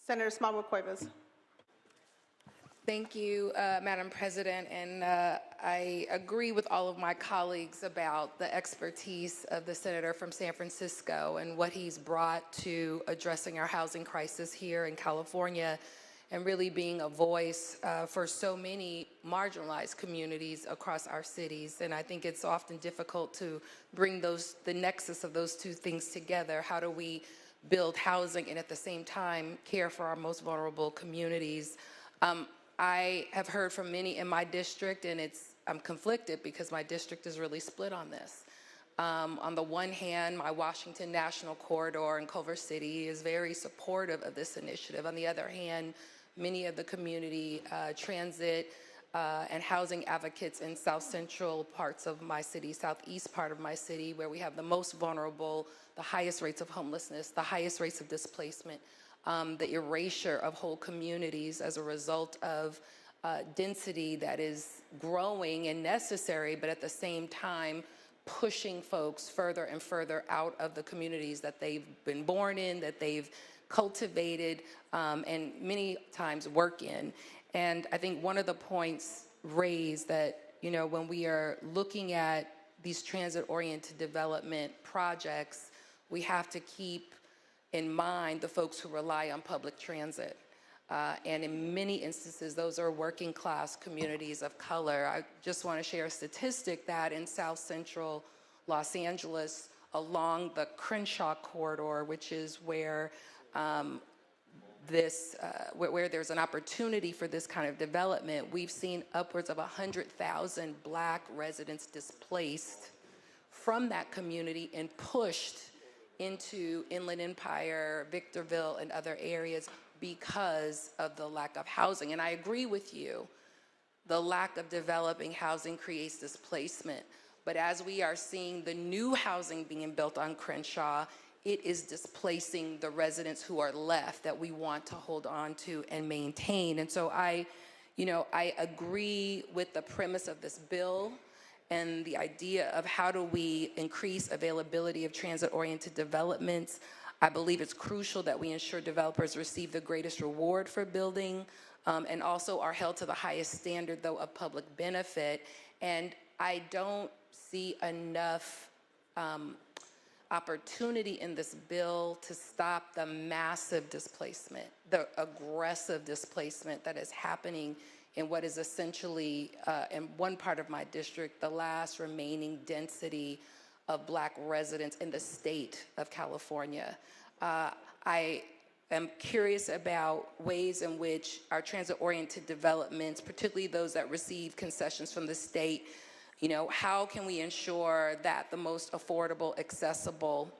Senator Smallwood Cuevas. Thank you, Madam President, and I agree with all of my colleagues about the expertise of the senator from San Francisco and what he's brought to addressing our housing crisis here in California and really being a voice for so many marginalized communities across our cities. And I think it's often difficult to bring the nexus of those two things together. How do we build housing and at the same time care for our most vulnerable communities? I have heard from many in my district, and I'm conflicted because my district is really split on this. On the one hand, my Washington National Corridor in Culver City is very supportive of this initiative. On the other hand, many of the community transit and housing advocates in south central parts of my city, southeast part of my city, where we have the most vulnerable, the highest rates of homelessness, the highest rates of displacement, the erasure of whole communities as a result of density that is growing and necessary, but at the same time pushing folks further and further out of the communities that they've been born in, that they've cultivated, and many times work in. And I think one of the points raised that, you know, when we are looking at these transit-oriented development projects, we have to keep in mind the folks who rely on public transit. And in many instances, those are working class communities of color. I just want to share a statistic that in South Central Los Angeles, along the Crenshaw corridor, which is where where there's an opportunity for this kind of development, we've seen upwards of 100,000 Black residents displaced from that community and pushed into Inland Empire, Victorville, and other areas because of the lack of housing. And I agree with you, the lack of developing housing creates displacement. But as we are seeing the new housing being built on Crenshaw, it is displacing the residents who are left that we want to hold on to and maintain. And so I agree with the premise of this bill and the idea of how do we increase availability of transit-oriented developments. I believe it's crucial that we ensure developers receive the greatest reward for building and also are held to the highest standard, though, of public benefit. And I don't see enough opportunity in this bill to stop the massive displacement, the aggressive displacement that is happening in what is essentially, in one part of my district, the last remaining density of Black residents in the state of California. I am curious about ways in which our transit-oriented developments, particularly those that receive concessions from the state, you know, how can we ensure that the most affordable, accessible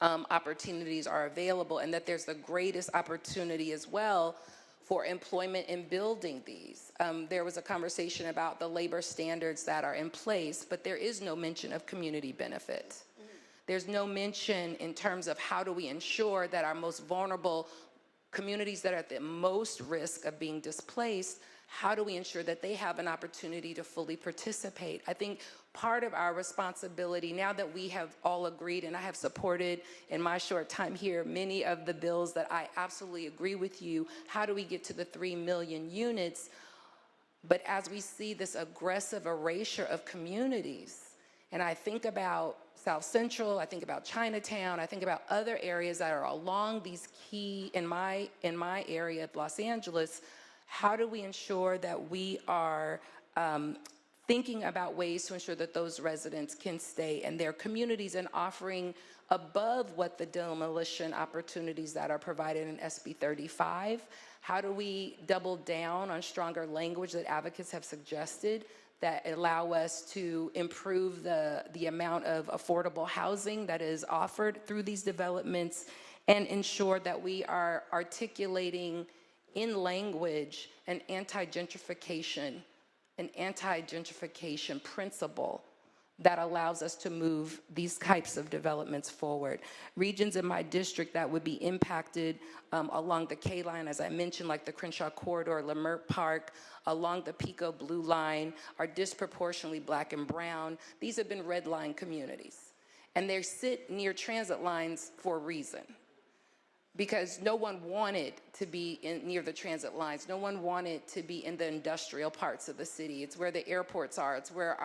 opportunities are available, and that there's the greatest opportunity as well for employment in building these. There was a conversation about the labor standards that are in place, but there is no mention of community benefit. There's no mention in terms of how do we ensure that our most vulnerable communities that are at the most risk of being displaced, how do we ensure that they have an opportunity to fully participate? I think part of our responsibility, now that we have all agreed, and I have supported in my short time here many of the bills that I absolutely agree with you, how do we get to the 3 million units? But as we see this aggressive erasure of communities, and I think about South Central, I think about Chinatown, I think about other areas that are along these key, in my area of Los Angeles, how do we ensure that we are thinking about ways to ensure that those residents can stay in their communities and offering above what the demolition opportunities that are provided in SB35? How do we double down on stronger language that advocates have suggested that allow us to improve the amount of affordable housing that is offered through these developments and ensure that we are articulating in language an anti-gentrification principle that allows us to move these types of developments forward. Regions in my district that would be impacted along the K line, as I mentioned, like the Crenshaw Corridor, Leimert Park, along the Pico Blue Line, are disproportionately Black and brown. These have been red line communities, and they sit near transit lines for a reason, because no one wanted to be near the transit lines. No one wanted to be in the industrial parts of the city. It's where the airports are. It's where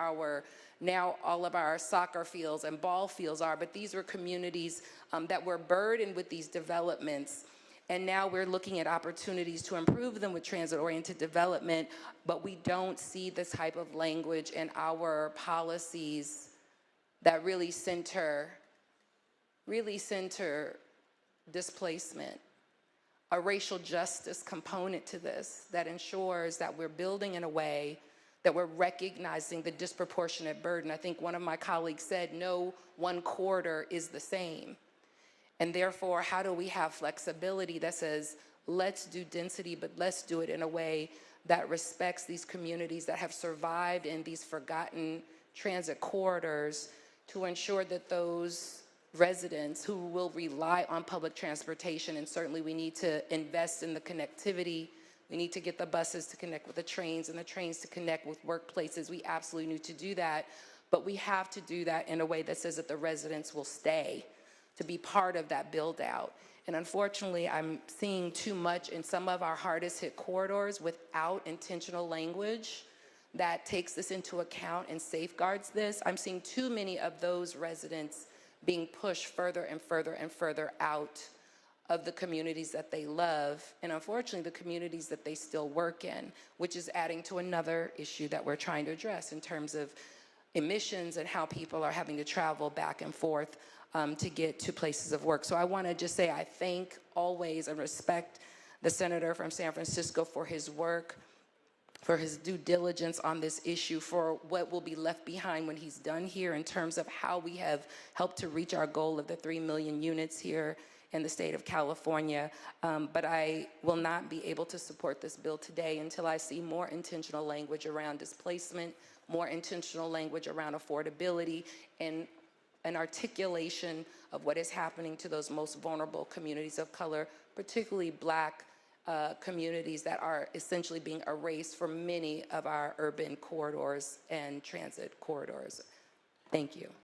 now all of our soccer fields and ball fields are. But these were communities that were burdened with these developments. And now we're looking at opportunities to improve them with transit-oriented development, but we don't see this type of language in our policies that really center displacement, a racial justice component to this that ensures that we're building in a way that we're recognizing the disproportionate burden. I think one of my colleagues said, no one corridor is the same. And therefore, how do we have flexibility that says, let's do density, but let's do it in a way that respects these communities that have survived in these forgotten transit corridors to ensure that those residents who will rely on public transportation, and certainly we need to invest in the connectivity. We need to get the buses to connect with the trains and the trains to connect with workplaces. We absolutely need to do that, but we have to do that in a way that says that the residents will stay to be part of that build out. And unfortunately, I'm seeing too much in some of our hardest hit corridors without intentional language that takes this into account and safeguards this. I'm seeing too many of those residents being pushed further and further and further out of the communities that they love, and unfortunately the communities that they still work in, which is adding to another issue that we're trying to address in terms of emissions and how people are having to travel back and forth to get to places of work. So I want to just say I thank always and respect the senator from San Francisco for his work, for his due diligence on this issue, for what will be left behind when he's done here in terms of how we have helped to reach our goal of the 3 million units here in the state of California. But I will not be able to support this bill today until I see more intentional language around displacement, more intentional language around affordability, and an articulation of what is happening to those most vulnerable communities of color, particularly Black communities that are essentially being erased from many of our urban corridors and transit corridors. Thank you.